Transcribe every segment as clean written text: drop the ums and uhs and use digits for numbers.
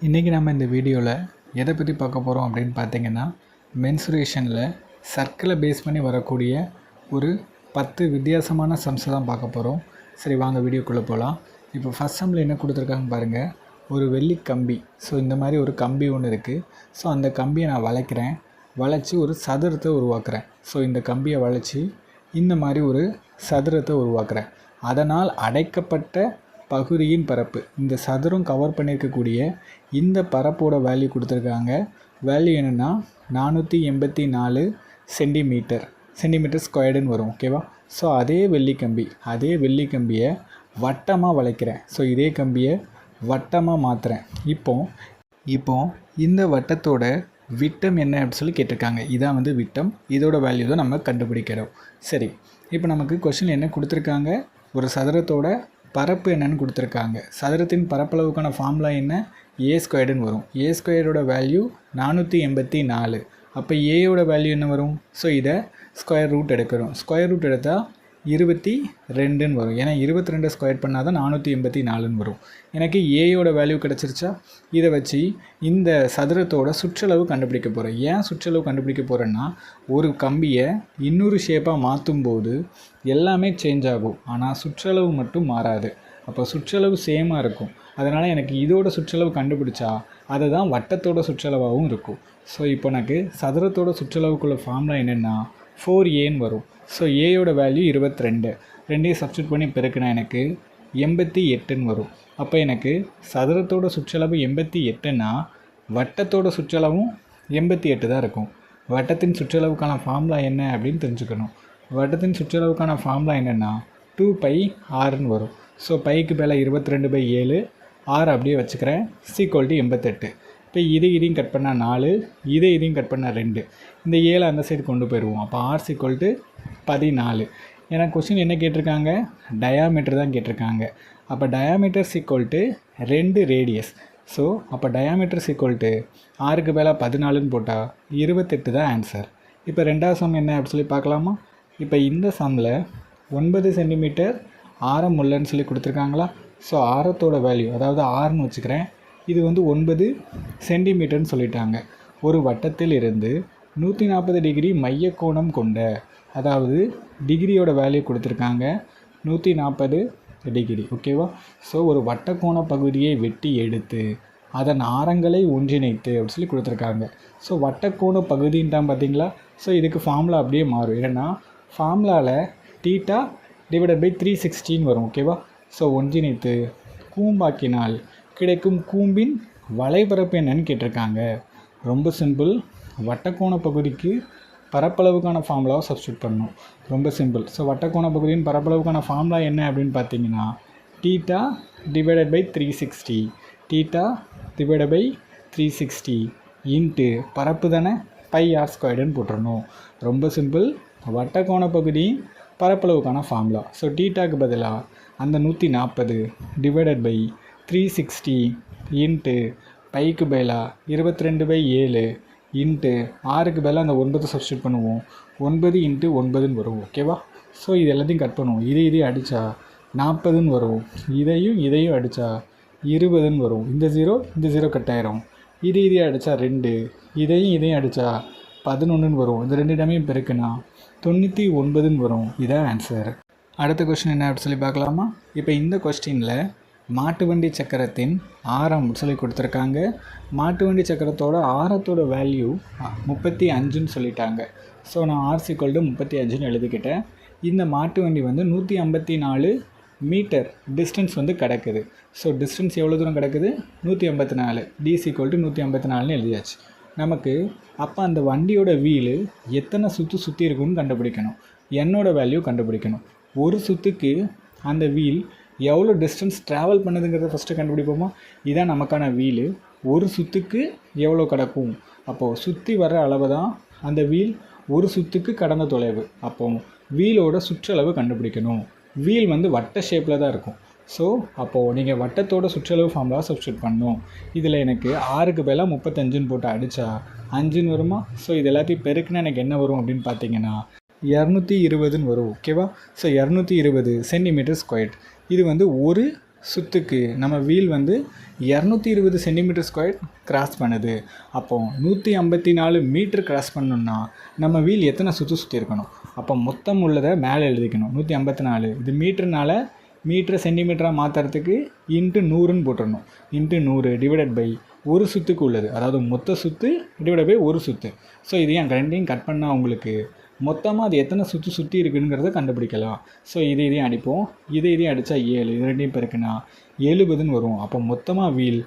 இன்றைக்கி நம்ம இந்த வீடியோவில் எதை பற்றி பார்க்க போகிறோம் அப்படின்னு பார்த்தீங்கன்னா, மென்சுரேஷனில் சர்க்கிளை பேஸ் பண்ணி வரக்கூடிய ஒரு 10 வித்தியாசமான சம்ஸை தான் பார்க்க போகிறோம். சரி, வாங்க வீடியோக்குள்ளே போகலாம். இப்போ ஃபஸ்ட் சம்மில் என்ன கொடுத்துருக்காங்க பாருங்கள். ஒரு வெள்ளி கம்பி. ஸோ இந்த மாதிரி ஒரு கம்பி ஒன்று இருக்குது. ஸோ அந்த கம்பியை நான் வளைச்சி ஒரு சதுரத்தை உருவாக்குறேன். ஸோ இந்த கம்பியை வளைச்சி இந்த மாதிரி ஒரு சதுரத்தை உருவாக்குறேன். அதனால் அடைக்கப்பட்ட பகுதியின் பரப்பு, இந்த சதுரம் கவர் பண்ணியிருக்கக்கூடிய இந்த பரப்போட வேல்யூ கொடுத்துருக்காங்க. வேல்யூ என்னென்னா 484 சென்டிமீட்டர் ஸ்கொயர்டுன்னு வரும். ஓகேவா? ஸோ அதே வெள்ளி கம்பியை வட்டமாக வளைக்கிறேன். ஸோ இதே கம்பியை வட்டமாக மாற்றுறேன். இப்போ இந்த வட்டத்தோட விட்டம் என்ன அப்படின்னு சொல்லி கேட்டிருக்காங்க. இதான் வந்து விட்டம். இதோட வேல்யூ தான் நம்ம கண்டுபிடிக்கிறோம். சரி, இப்போ நமக்கு கொஸ்டின் என்ன கொடுத்துருக்காங்க, ஒரு சதுரத்தோட பரப்பு என்னன்னு கொடுத்துருக்காங்க. சதுரத்தின் பரப்பளவுக்கான ஃபார்முலா என்ன, ஏ ஸ்கொயர்டுன்னு வரும். ஏ ஸ்கொயரோட வேல்யூ 484. அப்போ ஏயோட வேல்யூ என்ன வரும்? ஸோ இதை ஸ்கொயர் ரூட் எடுக்கிறோம். ஸ்கொயர் ரூட் எடுத்தால் 22ன்னு வரும். ஏன்னா 22 ஸ்கொயர் பண்ணால் தான் 484ன்னு வரும். எனக்கு ஏயோட வேல்யூ கிடச்சிருச்சா? இதை வச்சு இந்த சதுரத்தோட சுற்றளவு கண்டுபிடிக்க போகிறேன். ஏன் சுற்றளவு கண்டுபிடிக்க போகிறேன்னா, ஒரு கம்பியை இன்னொரு ஷேப்பாக மாற்றும்போது எல்லாமே சேஞ்ச் ஆகும், ஆனால் சுற்றளவு மட்டும் மாறாது. அப்போ சுற்றளவு சேமாக இருக்கும். அதனால் எனக்கு இதோட சுற்றளவு கண்டுபிடிச்சா அதை தான் வட்டத்தோட சுற்றளவாகவும் இருக்கும். ஸோ இப்போ எனக்கு சதுரத்தோட சுற்றளவுக்குள்ள ஃபார்முலா என்னென்னா 4Aன்னு வரும். ஸோ ஏயோட வேல்யூ 22. ரெண்டையும் சப்ஸ்டியூட் பண்ணி பெருக்கினா எனக்கு 88ன்னு வரும். அப்போ எனக்கு சதுரத்தோட சுற்றளவு 88ன்னா வட்டத்தோட சுற்றளவும் 88 தான் இருக்கும். வட்டத்தின் சுற்றளவுக்கான ஃபார்முலா என்ன அப்படின்னு தெரிஞ்சுக்கணும். வட்டத்தின் சுற்றளவுக்கான ஃபார்முலா என்னென்னா 2πrன்னு வரும். ஸோ பைக்கு மேலே 22/7, r அப்படியே வச்சுக்கிறேன், = 88. இப்போ இதையும் கட் பண்ணால் 4, இதையும் கட் பண்ணால் 2, இந்த 7 அந்த சைடு கொண்டு போயிடுவோம். அப்போ r = 14. ஏன்னா கொஸ்டின் என்ன கேட்டிருக்காங்க, டயாமீட்டர் தான் கேட்டிருக்காங்க. அப்போ டயாமீட்டர் = 2 ரேடியஸ். ஸோ அப்போ டயாமீட்டர் ருக்கு மேலே 14ன்னு போட்டால் 28 தான் ஆன்சர். இப்போ ரெண்டாவது சம் என்ன அப்படி சொல்லி பார்க்கலாமா? இப்போ இந்த சம்மில் 9 சென்டிமீட்டர் ஆரம் உள்ளன்னு சொல்லி கொடுத்துருக்காங்களா? ஸோ ஆரத்தோட வேல்யூ, அதாவது ஆர்னு வச்சுக்கிறேன், இது வந்து 9 சென்டிமீட்டர்னு சொல்லிட்டாங்க. ஒரு வட்டத்தில் இருந்து 140 டிகிரி மைய கோணம் கொண்ட, அதாவது டிகிரியோட வேல்யூ கொடுத்துருக்காங்க 140 டிகிரி. ஓகேவா? ஸோ ஒரு வட்டக்கோண பகுதியை வெட்டி எடுத்து அதன் ஆரங்களை ஒன்றிணைத்து அப்படி சொல்லி கொடுத்துருக்காங்க. ஸோ வட்டக்கோண பகுதின்ட்டான் பார்த்தீங்களா? ஸோ இதுக்கு ஃபார்முலா அப்படியே மாறும். ஏன்னா ஃபார்முலாவில் θ/360 வரும். ஓகேவா? ஸோ ஒன்றிணைத்து கூம்பாக்கினால் கிடைக்கும் கூம்பின் வளைபரப்பு என்னன்னு கேட்டிருக்காங்க. ரொம்ப சிம்பிள். வட்டக்கோண பகுதிக்கு பரப்பளவுக்கான ஃபார்முலாவை சப்ஸ்டியூட் பண்ணணும். ரொம்ப சிம்பிள். ஸோ வட்டக்கோண பகுதியின் பரப்பளவுக்கான ஃபார்முலா என்ன அப்படின்னு பார்த்தீங்கன்னா θ/360. θ/360 இன்ட்டு பரப்பு தானே, πr² போட்டுடணும். ரொம்ப சிம்பிள். வட்டக்கோண பகுதி பரப்பளவுக்கான ஃபார்முலா. ஸோ θக்கு பதிலாக அந்த 140/360 இன்ட்டு பைக்கு பதிலாக 22/7 இன்ட்டு ஆருக்கு பதிலாக அந்த 9 சப்ஸ்டியூட் பண்ணுவோம். 9 × 9ன்னு வரும். ஓகேவா? ஸோ இது எல்லாத்தையும் கட் பண்ணுவோம். இதையும் அடித்தா 40ன்னு வரும். இதையும் அடித்தா 20ன்னு வரும். இந்த 0 கட் ஆயிரும். இதையும் அடித்தா 2, இதையும் அடித்தா 11ன்னு வரும். இந்த 2 இடமையும் பெருக்குனா 99ன்னு வரும். இதான் ஆன்சர். அடுத்த கொஸ்டின் என்ன அப்படி சொல்லி பார்க்கலாமா? இப்போ இந்த கொஸ்டினில் மாட்டு வண்டி சக்கரத்தின் ஆரம் சொல்லி கொடுத்துருக்காங்க. மாட்டு வண்டி சக்கரத்தோட ஆரத்தோட வேல்யூ 35ன்னு சொல்லிட்டாங்க. ஸோ நான் r = 35ன்னு எழுதிக்கிட்டேன். இந்த மாட்டு வண்டி வந்து 154 மீட்டர் டிஸ்டன்ஸ் வந்து கிடக்குது. ஸோ டிஸ்டன்ஸ் எவ்வளோ தூரம் கிடக்குது? 154. d = 154ன்னு எழுதியாச்சு. நமக்கு அப்போ அந்த வண்டியோட வீலு எத்தனை சுற்றி இருக்குன்னு கண்டுபிடிக்கணும். என்னோட வேல்யூ கண்டுபிடிக்கணும். ஒரு சுற்றுக்கு அந்த வீல் எவ்வளோ டிஸ்டன்ஸ் ட்ராவல் பண்ணுதுங்கிறத ஃபஸ்ட்டு கண்டுபிடிப்போமா? இதான் நமக்கான வீலு. ஒரு சுற்றுக்கு எவ்வளோ கிடக்கும்? அப்போது சுற்றி வர அளவு தான் அந்த வீல் ஒரு சுற்றுக்கு கடந்த தொலைவு. அப்போது வீலோட சுற்றளவு கண்டுபிடிக்கணும். வீல் வந்து வட்ட ஷேப்பில் தான் இருக்கும். ஸோ அப்போது நீங்கள் வட்டத்தோட சுற்றளவு ஃபார்முலா சப்ஸ்டியூட் பண்ணணும். இதில் எனக்கு ருக்கு பதிலாக 35ன்னு போட்டு அடித்தா 5ன்னு வருமா? ஸோ இது எல்லாத்தையும் பெருக்குன்னா எனக்கு என்ன வரும் அப்படின்னு பார்த்தீங்கன்னா 220ன்னு வரும். ஓகேவா? So 220 centimetre square. இது வந்து ஒரு சுற்றுக்கு நம்ம வீல் வந்து 220 சென்டிமீட்டர் ஸ்கொயர் கிராஸ் பண்ணுது. அப்போது 154 மீட்டர் கிராஸ் பண்ணணுன்னா நம்ம வீல் எத்தனை சுற்றி இருக்கணும்? அப்போ மொத்தம் உள்ளதை மேலே எழுதிக்கணும். 154 இது மீட்டர்னால மீட்டரை சென்டிமீட்டராக மாற்றுறதுக்கு இன்ட்டு 100ன்னு போட்டுடணும். இன்ட்டு 100 டிவைடட் பை ஒரு சுற்றுக்கு உள்ளது, அதாவது மொத்த சுற்று டிவைடட் பை ஒரு சுற்று. ஸோ இதையும் ரெண்டையும் கட் பண்ணால் உங்களுக்கு மொத்தமாக அது எத்தனை சுற்றி இருக்குங்கிறத கண்டுபிடிக்கலாம். ஸோ இதையும் அடிப்போம். இதையும் அடித்தா 7, இது ரெண்டையும் பெருக்குன்னா 70ன்னு வரும். அப்போ மொத்தமாக வீல்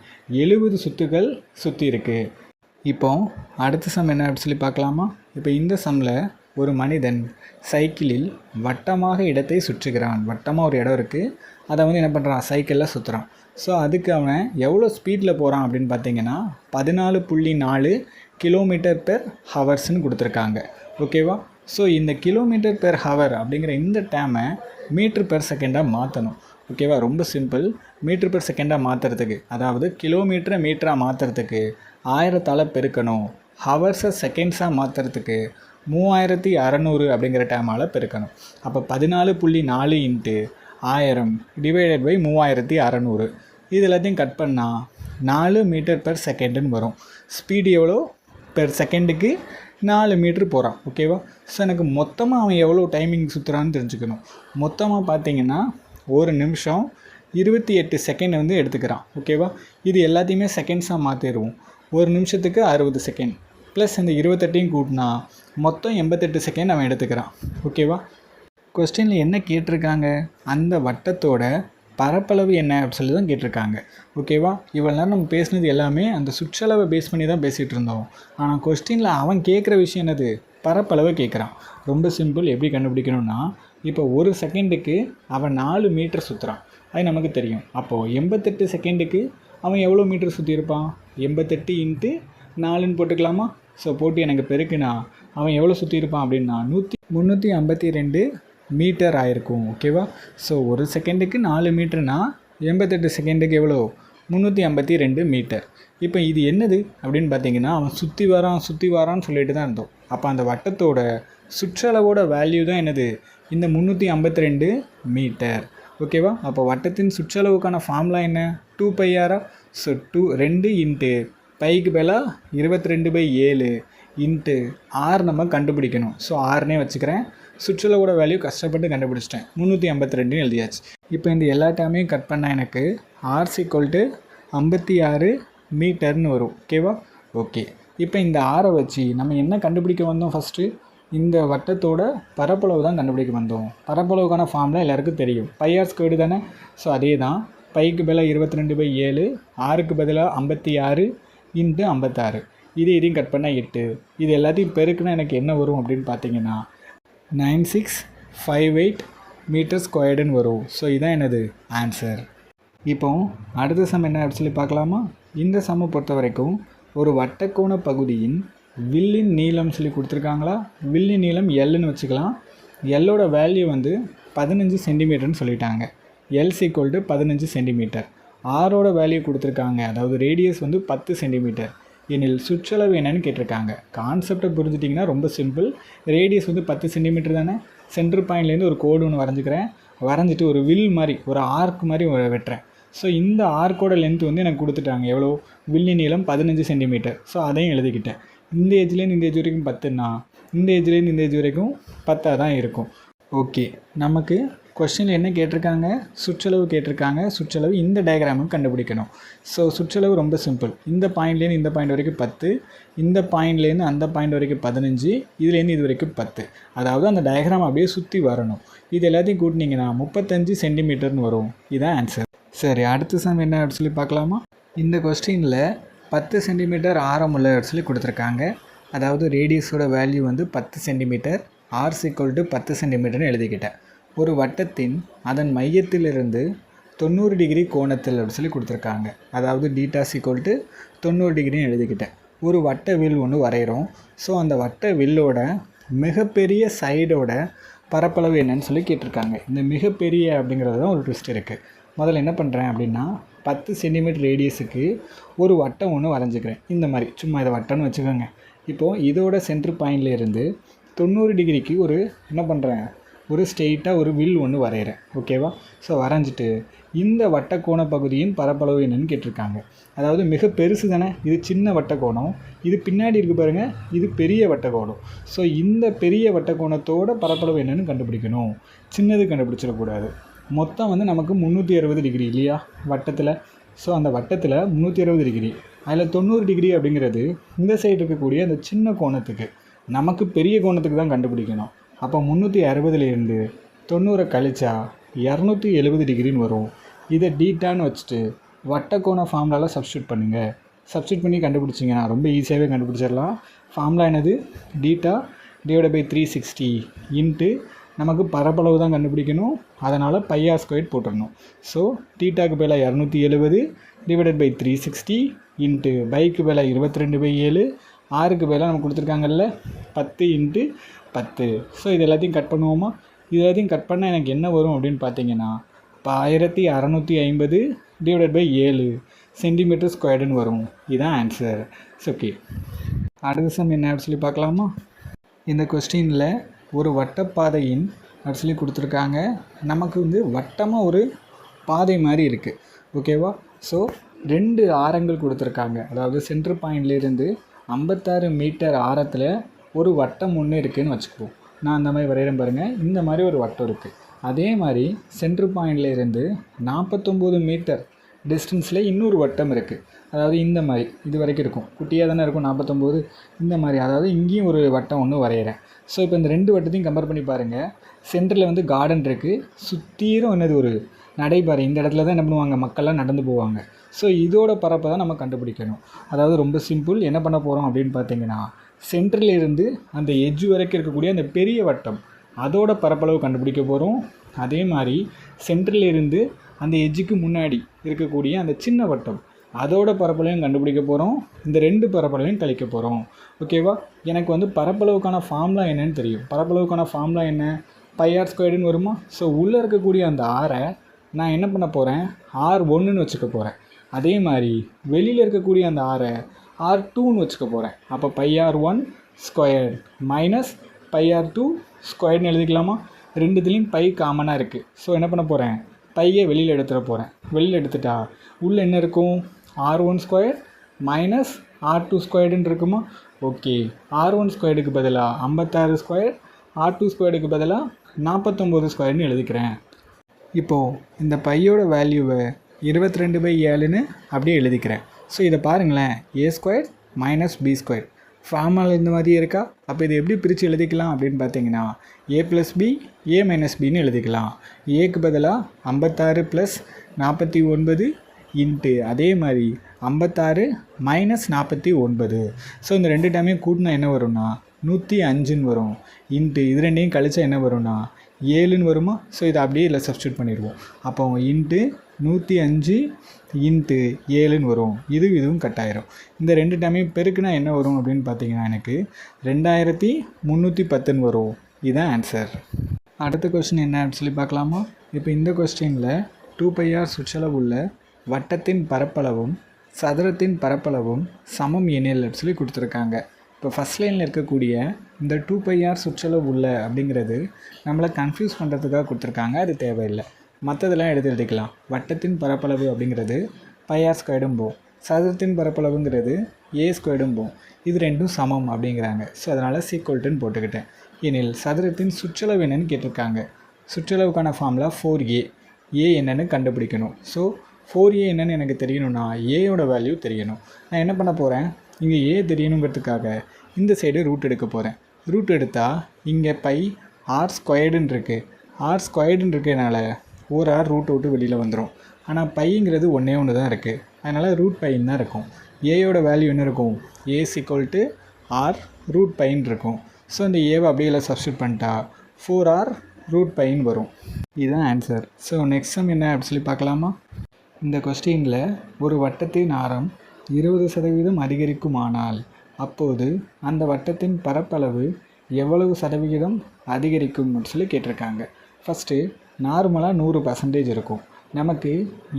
70 சுற்றுகள் சுற்றி இருக்குது. இப்போ அடுத்த சம் என்ன அப்படி சொல்லி பார்க்கலாமா? இப்போ இந்த சம்மில் ஒரு மனிதன் சைக்கிளில் வட்டமாக இடத்தை சுற்றுகிறான். வட்டமாக ஒரு இடம் இருக்குது, அதை வந்து என்ன பண்ணுறான், சைக்கிளில் சுற்றுறான். ஸோ அதுக்கு அவன் எவ்வளோ ஸ்பீடில் போகிறான் அப்படின்னு பார்த்தீங்கன்னா 14.4 கிலோமீட்டர் பெர் ஹவர்ஸ்ன்னு கொடுத்துருக்காங்க. ஓகேவா? ஸோ இந்த கிலோமீட்டர் பெர் ஹவர் அப்படிங்கிற இந்த டேமை மீட்ரு பெர் செகண்டாக மாற்றணும். ஓகேவா? ரொம்ப சிம்பிள். மீட்ரு பெர் செகண்டாக மாற்றுறதுக்கு, அதாவது கிலோமீட்டரை மீட்டராக மாற்றுறதுக்கு 1000ஆல் பெருக்கணும். ஹவர்ஸை செகண்ட்ஸாக மாற்றுறதுக்கு 3600 அப்படிங்கிற டேமால் பெருக்கணும். அப்போ 14.4 இன்ட்டு 1000 டிவைடட் பை 3600. இது எல்லாத்தையும் கட் பண்ணால் 4 மீட்டர் பெர் செகண்டுன்னு வரும். ஸ்பீடு எவ்வளோ? பெர் செகண்டுக்கு 4 மீட்ரு போகிறான். ஓகேவா? ஸோ எனக்கு மொத்தமாக அவன் எவ்வளோ டைமிங் சுற்றுறான்னு தெரிஞ்சுக்கணும். மொத்தமாக பார்த்தீங்கன்னா ஒரு நிமிஷம் 28 செகண்ட் வந்து எடுத்துக்கிறான். ஓகேவா? இது எல்லாத்தையுமே செகண்ட்ஸாக மாற்றிடுவோம். ஒரு நிமிஷத்துக்கு 60 செகண்ட் ப்ளஸ் இந்த 28ஐயும் கூட்டினா மொத்தம் 88 செகண்ட் அவன் எடுத்துக்கிறான். ஓகேவா? கொஸ்டினில் என்ன கேட்டிருக்காங்க? அந்த வட்டத்தோட பரப்பளவு என்ன அப்படி சொல்லி தான் கேட்டிருக்காங்க. ஓகேவா? இவ்வளோ நேரம் நம்ம பேசுனது எல்லாமே அந்த சுற்றளவை பேஸ் பண்ணி தான் பேசிகிட்டு இருந்தோம். ஆனால் கொஸ்டினில் அவன் கேட்குற விஷயம் என்னது? பரப்பளவை கேட்குறான். ரொம்ப சிம்பிள். எப்படி கண்டுபிடிக்கணும்னா, இப்போ ஒரு செகண்டுக்கு அவன் 4 மீட்டர் சுற்றுறான், அது நமக்கு தெரியும். அப்போது 88 செகண்டுக்கு அவன் எவ்வளோ மீட்டர் சுற்றியிருப்பான்? 88 இன்ட்டு 4ன்னு போட்டுக்கலாமா? ஸோ போட்டு எனக்கு பெருக்குனா அவன் எவ்வளோ சுற்றியிருப்பான் அப்படின்னா 352 மீட்டர் ஆயிருக்கும். ஓகேவா? ஸோ ஒரு செகண்டுக்கு 4 மீட்டர்னா 88 செகண்டுக்கு எவ்வளோ? 352 மீட்டர். இப்போ இது என்னது அப்படின்னு பார்த்தீங்கன்னா, அவன் சுற்றி வரான்னு சொல்லிட்டு தான் இருந்தோம். அப்போ அந்த வட்டத்தோட சுற்றளவோட வேல்யூ தான் என்னது? இந்த 352 மீட்டர். ஓகேவா? அப்போ வட்டத்தின் சுற்றளவுக்கான ஃபார்முலா என்ன? 2πr. ஸோ 2 இன்ட்டு பைக்கு பதிலாக 22/7 இன்ட்டு ஆர் நம்ம கண்டுபிடிக்கணும். ஸோ ஆர்னே வச்சுக்கிறேன். சுற்றளவோட வேல்யூ கஷ்டப்பட்டு கண்டுபிடிச்சிட்டேன். 352 எழுதியாச்சு. இப்போ இந்த எல்லா டைமையும் கட் பண்ணால் எனக்கு ஆர்ஸ் ஈக்குவல் டு 56 மீட்டர்னு வரும். ஓகேவா? ஓகே. இப்போ இந்த ஆரை வச்சு நம்ம என்ன கண்டுபிடிக்க வந்தோம்? ஃபஸ்ட்டு இந்த வட்டத்தோட பரப்பளவு தான் கண்டுபிடிக்க வந்தோம். பரப்பளவுக்கான ஃபார்முலா எல்லாருக்கும் தெரியும். πr ஸ்கொயர்டு தானே. ஸோ அதே தான். பைக்கு பதிலாக 22/7, ஆருக்கு பதிலாக 56 இன்ட்டு 56. இதையும் கட் பண்ணால் 8. இது எல்லாத்தையும் பெருக்குனா எனக்கு என்ன வரும் அப்படின்னு பார்த்தீங்கன்னா 9658 மீட்டர் ஸ்கொயர்டுன்னு வரும். ஸோ இதான் எனது ஆன்சர். இப்போ அடுத்த சம் என்ன சொல்லி பார்க்கலாமா? இந்த சம்மை பொறுத்த வரைக்கும் ஒரு வட்டக்கோண பகுதியின் வில்லின் நீளம் சொல்லி கொடுத்துருக்காங்களா? வில்லின் நீளம் எல்லுன்னு வச்சுக்கலாம். எல்லோட வேல்யூ வந்து 15 சென்டிமீட்டர்னு சொல்லிட்டாங்க. Else equal to 15 centimetre. ஆரோட வேல்யூ கொடுத்துருக்காங்க, அதாவது ரேடியஸ் வந்து 10 சென்டிமீட்டர். எனில் சுற்றளவு என்னன்னு கேட்டிருக்காங்க. கான்செப்டை புரிஞ்சிட்டிங்கன்னா ரொம்ப சிம்பிள். ரேடியஸ் வந்து 10 சென்டிமீட்டர் தானே. சென்டர் பாயிண்ட்லேருந்து ஒரு கோடு ஒன்று வரைஞ்சிக்கிறேன். வரைஞ்சிட்டு ஒரு வில் மாதிரி, ஒரு ஆர்க் மாதிரி வெட்டுறேன். ஸோ இந்த ஆர்க்கோட லென்த் வந்து எனக்கு கொடுத்துட்டாங்க. எவ்வளோ? வில்லின் நீளம் 15 சென்டிமீட்டர். ஸோ அதையும் எழுதிக்கிட்டேன். இந்த ஏஜ்லேருந்து இந்த ஏஜ் வரைக்கும் 10ன்னா இந்த ஏஜ்லேருந்து இந்த ஏஜ் வரைக்கும் 10 தான் இருக்கும். ஓகே. நமக்கு கொஸ்டினில் என்ன கேட்டிருக்காங்க? சுற்றளவு கேட்டிருக்காங்க. சுற்றளவு இந்த டயக்ராமுக்கு கண்டுபிடிக்கணும். ஸோ சுற்றளவு ரொம்ப சிம்பிள். இந்த பாயிண்ட்லேருந்து இந்த பாயிண்ட் வரைக்கும் 10, இந்த பாயிண்ட்லேருந்து அந்த பாயிண்ட் வரைக்கும் 15, இதுலேருந்து இது வரைக்கும் 10. அதாவது அந்த டயக்ராம் அப்படியே சுற்றி வரணும். இது எல்லாத்தையும் கூட்டினீங்கன்னா 35 சென்டிமீட்டர்னு வரும். இதுதான் ஆன்சர். சரி, அடுத்த சம் என்ன சொல்லி பார்க்கலாமா? இந்த கொஸ்டினில் 10 சென்டிமீட்டர் ஆரமுள்ள சொல்லி கொடுத்துருக்காங்க. அதாவது ரேடியஸோட வேல்யூ வந்து 10 சென்டிமீட்டர், ஆர்ஸ் ஈக்குவல் டு 10 சென்டிமீட்டர்னு எழுதிக்கிட்டேன். ஒரு வட்டத்தின் அதன் மையத்திலிருந்து 90 டிகிரி கோணத்தில் அப்படி சொல்லி கொடுத்துருக்காங்க. அதாவது டீட்டாஸ் ஈக்குவல் டு 90 டிகிரின்னு எழுதிக்கிட்டேன். ஒரு வட்ட வில் ஒன்று வரைகிறோம். ஸோ அந்த வட்ட வில்லோட மிகப்பெரிய சைடோட பரப்பளவு என்னன்னு சொல்லி கேட்டிருக்காங்க. இந்த மிகப்பெரிய அப்படிங்கிறது தான் ஒரு ட்விஸ்ட் இருக்குது. முதல்ல என்ன பண்ணுறேன் அப்படின்னா 10 சென்டிமீட்டர் ரேடியஸுக்கு ஒரு வட்டம் ஒன்று வரைஞ்சிக்கிறேன். இந்த மாதிரி சும்மா இதை வட்டம்னு வச்சுக்கோங்க. இப்போது இதோட சென்டர் பாயிண்ட்லேருந்து 90 டிகிரிக்கு ஒரு என்ன பண்ணுறேன், ஒரு ஸ்ட்ரெயிட்டாக ஒரு வில் ஒன்று வரைகிறேன். ஓகேவா? ஸோ வரைஞ்சிட்டு இந்த வட்டக்கோண பகுதியின் பரப்பளவு என்னன்னு கேட்டிருக்காங்க. அதாவது மிக பெருசு தானே, இது சின்ன வட்டக்கோணம், இது பின்னாடி இருக்குது பாருங்கள், இது பெரிய வட்டக்கோணம். ஸோ இந்த பெரிய வட்டக்கோணத்தோட பரப்பளவு என்னென்னு கண்டுபிடிக்கணும். சின்னது கண்டுபிடிச்சிடக்கூடாது. மொத்தம் வந்து நமக்கு 360 டிகிரி இல்லையா வட்டத்தில். ஸோ அந்த வட்டத்தில் 360 டிகிரி, அதில் 90 டிகிரி அப்படிங்கிறது இந்த சைடு இருக்கக்கூடிய அந்த சின்ன கோணத்துக்கு, நமக்கு பெரிய கோணத்துக்கு தான் கண்டுபிடிக்கணும். அப்போ 360லேருந்து 90 கழிச்சா 270 டிகிரின்னு வரும். இதை டீட்டான்னு வச்சுட்டு வட்டக்கோண ஃபார்முலாவில் சப்ஸ்டியூட் பண்ணுங்கள். சப்ஸ்டியூட் பண்ணி கண்டுபிடிச்சிங்கன்னா ரொம்ப ஈஸியாகவே கண்டுபிடிச்சிடலாம். ஃபார்முலா என்னது? டீட்டா டிவைட் பை 360 இன்ட்டு நமக்கு பரப்பளவு தான் கண்டுபிடிக்கணும், அதனால் πr² போட்டுடணும். ஸோ டீட்டாக்கு பதிலாக 270 டிவைடட் பை 360 இன்ட்டு பைக்கு பதிலாக 22/7, ஆறுக்கு பதிலாக நமக்கு கொடுத்துருக்காங்கல்ல 10 இன்ட்டு 10. ஸோ இது எல்லாத்தையும் கட் பண்ணுவோமா? இது எல்லாத்தையும் கட் பண்ணால் எனக்கு என்ன வரும் அப்படின்னு பார்த்தீங்கன்னா 1650 டிவைடட் பை 7 சென்டிமீட்டர் ஸ்கொயர்டுன்னு வரும். இதுதான் ஆன்சர். ஓகே, அடுத்த சம் என்ன அப்படி சொல்லி பார்க்கலாமா? இந்த கொஸ்டினில் ஒரு வட்டப்பாதையின் அப்படி சொல்லி கொடுத்துருக்காங்க. நமக்கு வந்து வட்டமாக ஒரு பாதை மாதிரி இருக்குது. ஓகேவா? ஸோ 2 ஆரங்கள் கொடுத்துருக்காங்க. அதாவது சென்ட்ரு பாயிண்ட்லேருந்து 56 மீட்டர் ஆரத்தில் ஒரு வட்டம் ஒன்று இருக்குதுன்னு வச்சுக்குவோம். நான் அந்த மாதிரி வரைகிறேன் பாருங்கள். இந்த மாதிரி ஒரு வட்டம் இருக்குது. அதே மாதிரி சென்ட்ரு பாயிண்ட்லேருந்து 49 மீட்டர் டிஸ்டன்ஸில் இன்னொரு வட்டம் இருக்குது. அதாவது இந்த மாதிரி இது வரைக்கும் இருக்கும், குட்டியாக தானே இருக்கும் 49. இந்த மாதிரி அதாவது இங்கேயும் ஒரு வட்டம் ஒன்று வரைகிறேன். ஸோ இப்போ இந்த 2 வட்டத்தையும் கம்பேர் பண்ணி பாருங்கள். சென்டரில் வந்து கார்டன் இருக்குது, சுற்றியும் என்னது ஒரு நடைபாதை. இந்த இடத்துல தான் என்ன பண்ணுவாங்க, மக்கள்லாம் நடந்து போவாங்க. ஸோ இதோட பரப்பை தான் நம்ம கண்டுபிடிக்கணும். அதாவது ரொம்ப சிம்பிள். என்ன பண்ண போகிறோம் அப்படின்னு பார்த்தீங்கன்னா, சென்டர்லேருந்து அந்த எட்ஜ் வரைக்கும் இருக்கக்கூடிய அந்த பெரிய வட்டம் அதோட பரப்பளவு கண்டுபிடிக்க போகிறோம். அதே மாதிரி சென்டர்லேருந்து அந்த எட்ஜுக்கு முன்னாடி இருக்கக்கூடிய அந்த சின்ன வட்டம் அதோட பரப்பளவையும் கண்டுபிடிக்க போகிறோம். இந்த 2 பரப்பளவையும் கழிக்க போகிறோம். ஓகேவா? எனக்கு வந்து பரப்பளவுக்கான ஃபார்முலா என்னன்னு தெரியும். பரப்பளவுக்கான ஃபார்முலா என்ன? πr² வருமா? ஸோ உள்ளே இருக்கக்கூடிய அந்த ஆரை நான் என்ன பண்ண போகிறேன், r1ன்னு வச்சுக்க போகிறேன். அதே மாதிரி வெளியில் இருக்கக்கூடிய அந்த ஆரை r2ன்னு வச்சுக்க போகிறேன். அப்போ πr1² மைனஸ் πr2² எழுதிக்கலாமா? ரெண்டுத்துலேயும் பை காமனாக இருக்குது. ஸோ என்ன பண்ண போகிறேன், பையை வெளியில் எடுத்துகிற போகிறேன். வெளியில் எடுத்துட்டா உள்ளே என்ன இருக்கும், r1² மைனஸ் r2² இருக்குமா? ஓகே, r1²க்கு பதிலாக 56², r2²க்கு பதிலாக 49² எழுதிக்கிறேன். இப்போது இந்த பையோட வேல்யூவை 22/7ன்னு அப்படியே எழுதிக்கிறேன். ஸோ இதை பாருங்களேன், a² மைனஸ் b². ஃபார்முலா இந்த மாதிரியே இருக்கா? அப்போ இதை எப்படி பிரித்து எழுதிக்கலாம் அப்படின்னு பார்த்தீங்கன்னா, a + b a - bன்னு எழுதிக்கலாம். ஏக்கு பதிலாக 56 + 49 இன்ட்டு அதே மாதிரி 56 - 49. ஸோ இந்த 2 டைமையும் கூட்டினா என்ன வரும்னா 105ன்னு வரும். இன்ட்டு இது 2ஐயும் கழிச்சா என்ன வரும்னா 7ன்னு வருமா? ஸோ இதை அப்படியே இல்லை சப்ஸ்டியூட் பண்ணிடுவோம். அப்போ இன்ட்டு 105 இன்ட்டு 7ன்னு வரும். இதுவும் கட் ஆயிரும். இந்த 2 டைமையும் பெருக்குனா என்ன வரும் அப்படின்னு பார்த்தீங்கன்னா எனக்கு 2310ன்னு வரும். இதுதான் ஆன்சர். அடுத்த கொஸ்டின் என்ன அப்படின்னு சொல்லி பார்க்கலாமா? இப்போ இந்த கொஸ்டினில் 2πr சுற்றளவு உள்ள வட்டத்தின் பரப்பளவும் சதுரத்தின் பரப்பளவும் சமம் எனில் அப்படின்னு சொல்லி கொடுத்துருக்காங்க. இப்போ ஃபஸ்ட் லைனில் இருக்கக்கூடிய இந்த 2πr சுற்றளவு உள்ள அப்படிங்கிறது நம்மளை கன்ஃபியூஸ் பண்ணுறதுக்காக கொடுத்துருக்காங்க. அது தேவையில்லை. மற்றதெல்லாம் எடுத்து எழுதிக்கலாம். வட்டத்தின் பரப்பளவு அப்படிங்கிறது πr² போம், சதுரத்தின் பரப்பளவுங்கிறது a² போம். இது ரெண்டும் சமம் அப்படிங்கிறாங்க. ஸோ அதனால் = போட்டுக்கிட்டேன். எனில் சதுரத்தின் சுற்றளவு என்னன்னு கேட்டிருக்காங்க. சுற்றளவுக்கான ஃபார்முலா 4a. a என்னென்னு கண்டுபிடிக்கணும். ஸோ 4a என்னென்னு எனக்கு தெரியணும்னா ஏயோட வேல்யூ தெரியணும். நான் என்ன பண்ண போகிறேன், இங்கே a தெரியணுங்கிறதுக்காக இந்த சைடு ரூட் எடுக்க போகிறேன். ரூட் எடுத்தால் இங்கே πr² இருக்குது. r² இருக்கிறதுனால ஒரு r ரூட் விட்டு வெளியில் வந்துடும். ஆனால் பைங்கிறது ஒன்று தான் இருக்குது. அதனால் √πன்னு தான் இருக்கும். ஏயோட வேல்யூ என்ன இருக்கும், a = r √πன்னு இருக்கும். ஸோ இந்த ஏவை அப்படியே எல்லாம் சப்ஸ்டியூட் பண்ணிட்டா 4r √πன்னு வரும். இதுதான் ஆன்சர். ஸோ நெக்ஸ்ட் சம் என்ன அப்படி சொல்லி பார்க்கலாமா? இந்த கொஸ்டினில் ஒரு வட்டத்தின் ஆரம் 20% அதிகரிக்குமானால் அப்போது அந்த வட்டத்தின் பரப்பளவு எவ்வளவு சதவிகிதம் அதிகரிக்கும் அப்படின்னு சொல்லி கேட்டிருக்காங்க. ஃபஸ்ட்டு நார்மலாக 100% இருக்கும். நமக்கு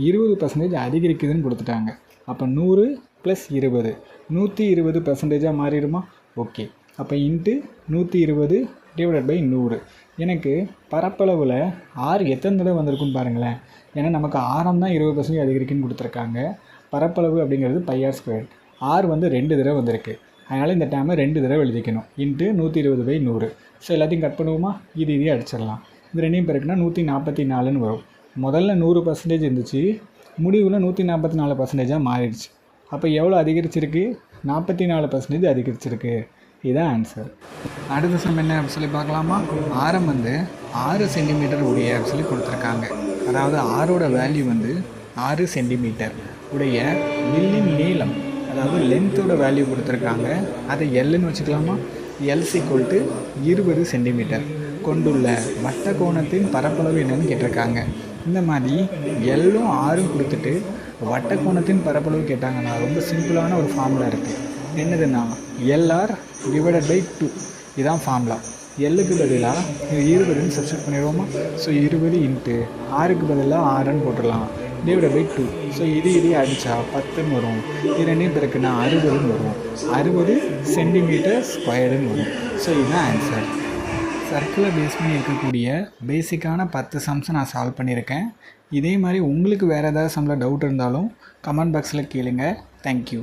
20% அதிகரிக்குதுன்னு கொடுத்துட்டாங்க. அப்போ 100 + 20 120%ஆக மாறிடுமா? ஓகே, அப்போ இன்ட்டு 120 டிவைடட் பை 100. எனக்கு பரப்பளவில் ஆர் எத்தனை தடவை வந்திருக்குன்னு பாருங்களேன். ஏன்னா நமக்கு ஆரம் தான் 20% அதிகரிக்குன்னு கொடுத்துருக்காங்க. பரப்பளவு அப்படிங்கிறது πr². ஆர் வந்து 2 தடவை வந்திருக்கு. அதனால் இந்த டேமை 2 தடவை எழுதிக்கணும். இன்ட்டு 120/100. ஸோ எல்லாத்தையும் கட் பண்ணுவோமா? இதையே அடிச்சிடலாம். இது ரெண்டையும் பிறகுனா 144ன்னு வரும். முதல்ல 100% இருந்துச்சு, முடிவில் 144%ஆக மாறிடுச்சு. அப்போ எவ்வளோ அதிகரிச்சிருக்கு? 44% அதிகரிச்சிருக்கு. இதுதான் ஆன்சர். அடுத்த சம் என்ன அப்படின்னு சொல்லி பார்க்கலாமா? ஆரம் வந்து 6 சென்டிமீட்டர் உடைய அப்படின்னு சொல்லி கொடுத்துருக்காங்க. அதாவது ஆரோட வேல்யூ வந்து 6 சென்டிமீட்டர் உடைய வில்லின் நீளம், அதாவது லென்த்தோட வேல்யூ கொடுத்துருக்காங்க. அதை எல்லுன்னு வச்சுக்கலாமா? எல் = 20 சென்டிமீட்டர் கொண்டுள்ள வட்ட கோணத்தின் பரப்பளவு என்னன்னு கேட்டிருக்காங்க. இந்த மாதிரி எல்லும் ஆறும் கொடுத்துட்டு வட்ட கோணத்தின் பரப்பளவு கேட்டாங்கன்னா ரொம்ப சிம்பிளான ஒரு ஃபார்முலா இருக்குது. என்னதுன்னா LR டிவைடட் பை 2. இதுதான் ஃபார்முலா. எல்லுக்கு பதிலாக 20ன்னு சப்ஸ்டிட் பண்ணிடுவோமா? ஸோ 20 இன்ட்டு ஆறுக்கு பதிலாக 6ன்னு போட்டுடலாம், டிவைடட் பை 2. ஸோ இது அடித்தா 10ன்னு வரும். இது ரெண்டையும் பிறகுனா 60ன்னு வரும். 60 சென்டிமீட்டர் ஸ்கொயர்டுன்னு வரும். ஸோ இதுதான் ஆன்சர். சர்க்கிளை பேஸ் பண்ணி இருக்கக்கூடிய பேசிக்கான 10 சம்ஸை நான் சால்வ் பண்ணியிருக்கேன். இதே மாதிரி உங்களுக்கு வேறு ஏதாவது சம்மில் டவுட் இருந்தாலும் கமெண்ட் பாக்ஸில் கேளுங்க. தேங்க்யூ.